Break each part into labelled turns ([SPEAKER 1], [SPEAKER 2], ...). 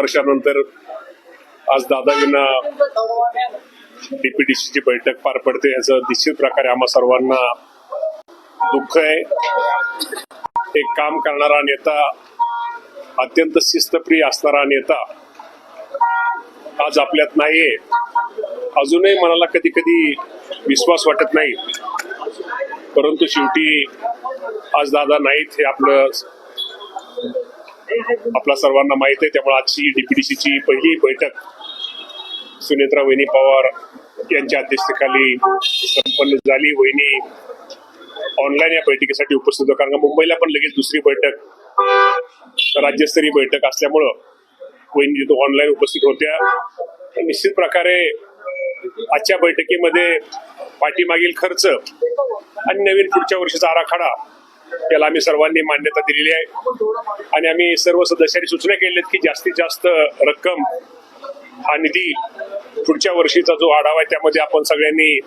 [SPEAKER 1] वर्षानंतर आज दादाजींना डीपीडीसीची बैठक पार पडते याचं निश्चित प्रकारे आम्हा सर्वांना दुःख आहे. एक काम करणारा नेता, अत्यंत शिस्तप्रिय असणारा नेता आज आपल्यात नाहीये. अजूनही मनाला कधी कधी विश्वास वाटत नाही, परंतु शेवटी आज दादा नाहीत हे आपल्या सर्वांना माहित आहे. त्यामुळे आजची डीपीडीसीची पहिली बैठक सुनेत्रा वहिनी पवार यांच्या अध्यक्षतेखाली संपन्न झाली. वहिनी ऑनलाईन या बैठकीसाठी उपस्थित होत्या, कारण मुंबईला पण लगेच दुसरी बैठक राज्यस्तरीय बैठक असल्यामुळं वहिनी तिथं ऑनलाईन उपस्थित होत्या. निश्चित प्रकारे आजच्या बैठकीमध्ये पाठीमागील खर्च आणि नवीन पुढच्या वर्षीचा आराखडा याला आम्ही सर्वांनी मान्यता दिलेली आहे आणि आम्ही सर्व सदस्यांनी सूचना केल्या की जास्तीत जास्त रक्कम हा निधी पुढच्या वर्षीचा जो आढावा आहे त्यामध्ये आपण सगळ्यांनी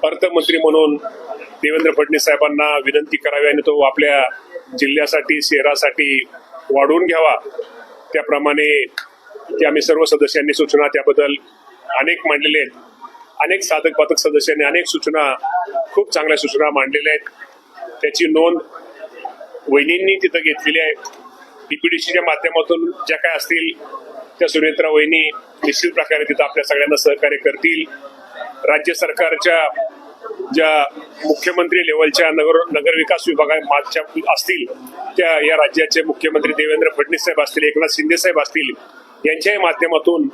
[SPEAKER 1] अर्थमंत्री म्हणून देवेंद्र फडणवीस साहेबांना विनंती करावी आणि तो आपल्या जिल्ह्यासाठी शहरासाठी वाढवून घ्यावा. त्याप्रमाणे ते आम्ही सर्व सदस्यांनी सूचना त्याबद्दल अनेक मांडलेले आहेत. अनेक साधक बाधक सदस्यांनी अनेक सूचना, खूप चांगल्या सूचना मांडलेल्या आहेत. त्याची नोंद वहिनींनी तिथं घेतलेली आहे. डीपीडीसीच्या माध्यमातून ज्या काय असतील त्या सुनेत्रा वहिनी निश्चित प्रकारे तिथं आपल्या सगळ्यांना सहकार्य करतील. राज्य सरकारच्या ज्या मुख्यमंत्री लेवलच्या नगर विकास विभागाच्या असतील त्या या राज्याचे मुख्यमंत्री देवेंद्र फडणवीस साहेब असतील, एकनाथ शिंदे साहेब असतील, यांच्याही माध्यमातून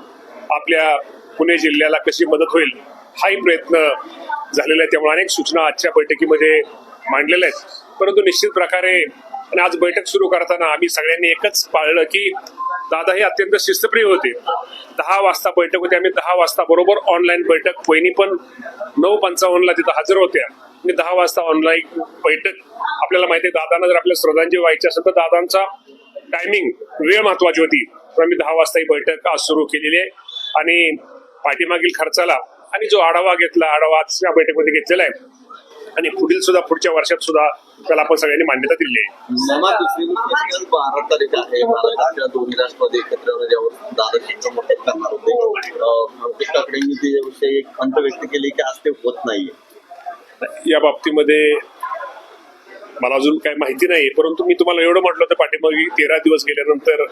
[SPEAKER 1] आपल्या पुणे जिल्ह्याला कशी मदत होईल हाही प्रयत्न झालेला आहे. त्यामुळे अनेक सूचना आजच्या बैठकीमध्ये मांडलेल्या आहेत. परंतु निश्चित प्रकारे आणि आज बैठक सुरू करताना आम्ही सगळ्यांनी एकच पाळलं की दादा हे अत्यंत शिस्तप्रिय होते. 10 वाजता बैठक होती, आम्ही 10 वाजता बरोबर ऑनलाईन बैठक, वहिनी पण 9:55 तिथं हजर होत्या आणि 10 वाजता ऑनलाईन बैठक. आपल्याला माहिती आहे दादांना जर आपल्या श्रद्धांजली व्हायची असेल तर दादांचा टायमिंग, वेळ महत्वाची होती. तर आम्ही 10 वाजता ही बैठक आज सुरू केलेली आहे आणि पाठीमागील खर्चाला आणि जो आढावा आज या बैठकीमध्ये घेतलेला आहे आणि पुढच्या वर्षात सुद्धा त्याला आपण सगळ्यांनी मान्यता दिली आहे.
[SPEAKER 2] 12 तारीख आहे. महाराष्ट्राच्या दोन्ही राष्ट्रवादी एकत्र ज्यावर दादा शिक्कामोर्तब करणार होते. मनोज काकडेंनी त्याविषयी एक खंत व्यक्त केली की आज ते होत नाहीये.
[SPEAKER 1] या बाबतीमध्ये मला अजून काही माहिती नाही, परंतु मी तुम्हाला एवढं म्हटलं होतं पाठीमागे 13 दिवस गेल्यानंतर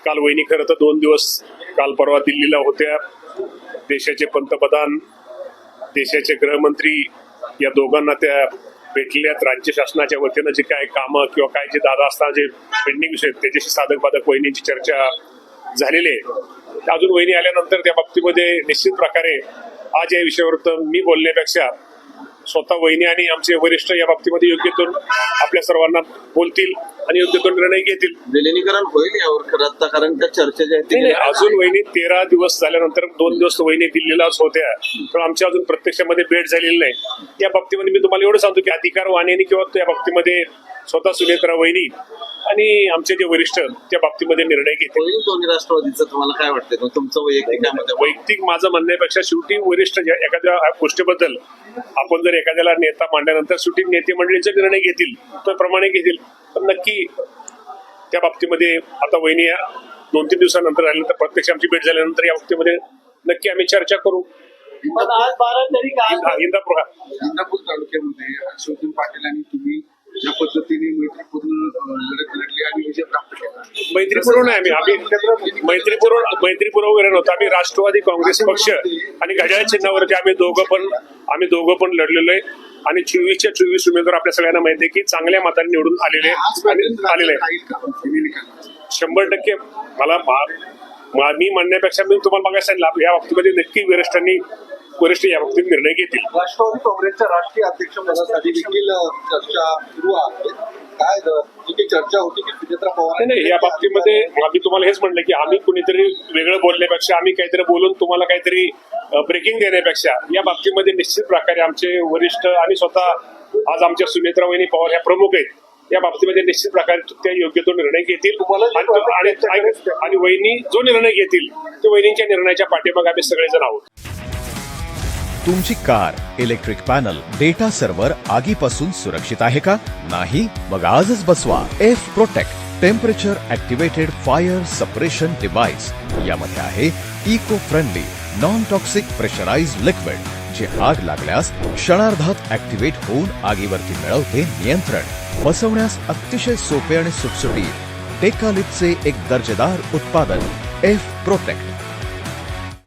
[SPEAKER 1] काल वहिनी खरं तर 2 दिवस काल परवा दिल्लीला होत्या. देशाचे पंतप्रधान, देशाचे गृहमंत्री या दोघांना त्या भेटल्यात. राज्य शासनाच्या वतीनं जे काय कामं किंवा काय जे दादा असताना जे पेंडिंग विषय त्याच्याशी साधक बाधक वहिनींची चर्चा झालेली आहे. अजून वहिनी आल्यानंतर त्या बाबतीमध्ये निश्चित प्रकारे आज या विषयावर तर मी बोलण्यापेक्षा स्वतः वहिनी आणि आमचे वरिष्ठ या बाबतीमध्ये योग्य तो आपल्या सर्वांना बोलतील आणि योग्य तो निर्णय घेतील.
[SPEAKER 2] विलिनीकरण होईल यावर खरं, कारण त्या चर्चा ज्या आहेत
[SPEAKER 1] अजून वहिनी 13 दिवस झाल्यानंतर 2 दिवस वहिनी दिल्लीलाच होत्या, तर आमच्या अजून प्रत्यक्षामध्ये भेट झालेली नाही. या बाबतीमध्ये मी तुम्हाला एवढं सांगतो की अधिकार वाणीने किंवा त्या बाबतीमध्ये स्वतः सुनेत्रा वहिनी आणि आमचे जे वरिष्ठ त्या बाबतीमध्ये निर्णय घेतील.
[SPEAKER 2] दोन्ही राष्ट्रवादीचं तुम्हाला काय वाटतं, तुमचं
[SPEAKER 1] वैयक्तिक माझं म्हणण्यापेक्षा शेवटी वरिष्ठ एखाद्या गोष्टीबद्दल आपण जर एखाद्याला नेता मांडल्यानंतर शेवटी नेते मंडळीचे निर्णय घेतील त्याप्रमाणे घेतील. पण नक्की त्या बाबतीमध्ये आता वहिनी 2-3 दिवसानंतर झाल्यानंतर प्रत्यक्ष आमची भेट झाल्यानंतर या बाबतीमध्ये नक्की आम्ही चर्चा करू.
[SPEAKER 3] इंदापूर तालुक्यामध्ये हर्षवर्धन पाटील आणि तुम्ही ज्या पद्धतीने मैत्रीपूर्ण लढत लढली आणि विजय प्राप्त केला.
[SPEAKER 1] मैत्रीपूर्ण आहे आम्ही मैत्रीपूर्ण वगैरे नव्हतं. आम्ही राष्ट्रवादी काँग्रेस पक्ष आणि घड्याळ चिन्हावरती आम्ही दोघं पण लढलेलो आहे आणि 24च्या 24 उमेदवार आपल्या सगळ्यांना माहिती आहे की चांगल्या मतांनी निवडून आलेले आहे. 100% मला मी म्हणण्यापेक्षा मी तुम्हाला बघायला सांगितलं या बाबतीमध्ये नक्की वरिष्ठ या बाबतीत निर्णय घेतील.
[SPEAKER 2] राष्ट्रवादी काँग्रेसच्या राष्ट्रीय अध्यक्ष पदासाठी देखील चर्चा सुरू आहे. काय चर्चा होती की सुनेत्रा पवार
[SPEAKER 1] नाही या बाबतीमध्ये आम्ही तुम्हाला हेच म्हणलं की आम्ही कुणीतरी वेगळं बोलण्यापेक्षा आम्ही काहीतरी बोलून तुम्हाला काहीतरी ब्रेकिंग देण्यापेक्षा या बाबतीमध्ये निश्चित प्रकारे आमचे वरिष्ठ आणि स्वतः आज आमच्या सुनेत्रा वहिनी पवार ह्या प्रमुख आहेत. या बाबतीमध्ये निश्चित प्रकारे ते योग्य तो निर्णय घेतील आणि वहिनी जो निर्णय घेतील तो वहिनींच्या निर्णयाच्या पाठीमागे आम्ही सगळेजण आहोत.
[SPEAKER 4] तुमची car, electric panel, data server आगीपासून सुरक्षित आहे का? नाही? मग आजच बसवा F Protect. Temperature activated fire suppression device यामध्ये आहे eco friendly non toxic pressurise liquid जे आग लागल्यास क्षणार्धात ऍक्टिव्हेट होऊन आगीवरती मिळवते नियंत्रण. बसवण्यास अतिशय सोपे आणि सुटसुटीत टेकालिपचे एक दर्जेदार उत्पादन एफ प्रोटेक्ट.